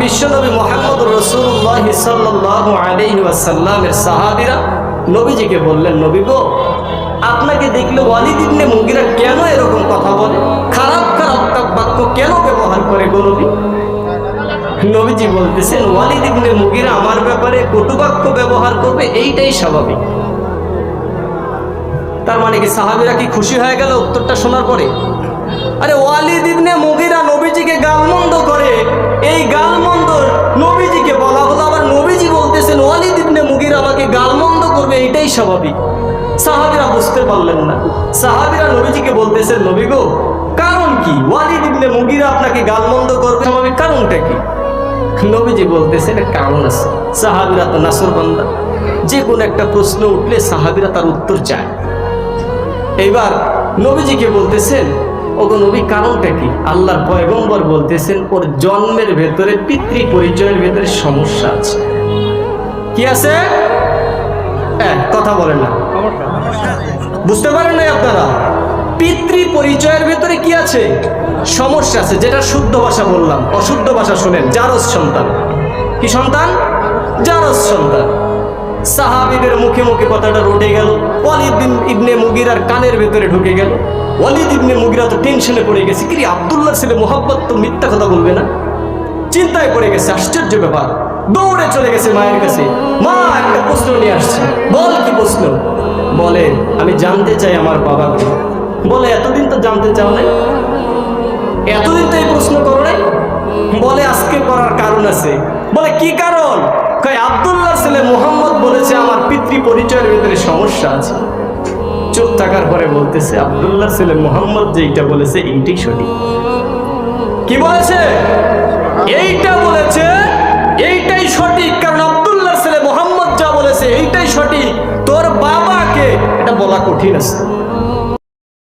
বিশ্বনবী মুহাম্মদুর রাসূলুল্লাহ সাল্লাল্লাহু আলাইহি ওয়াসাল্লামের সাহাবীরা নবীজিকে বললেন, নবী গো, আপনাকে দেখলে ওয়ালিদ ইবনে মুগীরা কেন এরকম কথা বলে, খারাপ খারাপ বাক্য কেন ব্যবহার করে গো নবী? নবীজি বলতেছেন, ওয়ালিদ ইবনে মুগীরা আমার ব্যাপারে কটু বাক্য ব্যবহার করবে, এইটাই স্বাভাবিক। তার মানে কি সাহাবীরা কি খুশি হয়ে গেল উত্তরটা শোনার পরে? আরে ওয়ালিদ ইবনে মুগীরা নবীজিকে গালমন্দ করে, এই গালমন্দ নবীজিকে বলা হলো, আবার নবীজি বলতেছেন ওয়ালিদ ইবনে মুগীরা আমাকে গালমন্দ করবে, এইটাই স্বাভাবিক। সাহাবীরা বুঝতে পারলেন না। সাহাবীরা নবীজিকে বলতেছেন, নবী গো, কারণ কি ওয়ালিদ ইবনে মুগীরা আপনাকে গালমন্দ করবে, স্বাভাবিক কারণটা কি? নবীজি বলতেছেন কারণ আছে। সাহাবীরা তো নাসরবান্দা, যে কোনো একটা প্রশ্ন উঠলে সাহাবীরা তার উত্তর চায়। এইবার নবীজিকে বলতেছেন, ওগো নবী, কারণটা কি? আল্লাহর পয়গম্বর বলতেছেন, ওর জন্মের ভেতরে পিতৃ পরিচয়ের ভেতরে সমস্যা আছে। কি আছে? কথা বলেন না, বুঝতে পারেন নাই আপনারা? পিতৃ পরিচয়ের ভেতরে কি আছে? সমস্যা আছে। যেটা শুদ্ধ ভাষা বললাম, অশুদ্ধ ভাষা শোনেন, জারজ সন্তান। কি সন্তান? জারজ সন্তান। সাহাবীদের মুখে মুখে কথাটা রটে গেল, ওয়ালিদ ইবনে মুগীরার কানের ভেতরে ঢুকে গেল। ওয়ালিদ ইবনে মুগীরা তো টেনশনে পড়ে গেছে, কি আব্দুল্লাহর ছেলে মুহাম্মদ তো মিথ্যা কথা বলবে না, চিন্তায় পড়ে গেছে। আশ্চর্য ব্যাপার, দৌড়ে চলে গেছে মায়ের কাছে। মা, একটা প্রশ্ন নিয়ে আসছে। বল, কি প্রশ্ন? বলে, আমি জানতে চাই আমার বাবাকে। বলে, এতদিন তো জানতে চাও নাই, এতদিন তো এই প্রশ্ন করো নাই। বলে, আজকে করার কারণ আছে। বলে, কি কারণ? কয়, আব্দুল্লাহর ছেলে মুহাম্মদ বলেছে আমার পিতৃ পরিচয়ের ভিতরে সমস্যা আছে। চুপ থাকার পরে বলতেছে, আব্দুল্লাহর ছেলে মুহাম্মদ যেইটা বলেছে এইটাই সঠিক। কি বলেছে? এইটা বলেছে, এইটাই সঠিক। কারণ আব্দুল্লাহর ছেলে মুহাম্মদ যা বলেছে এইটাই সঠিক। তোর বাবাকে এটা বলা কঠিন আছে।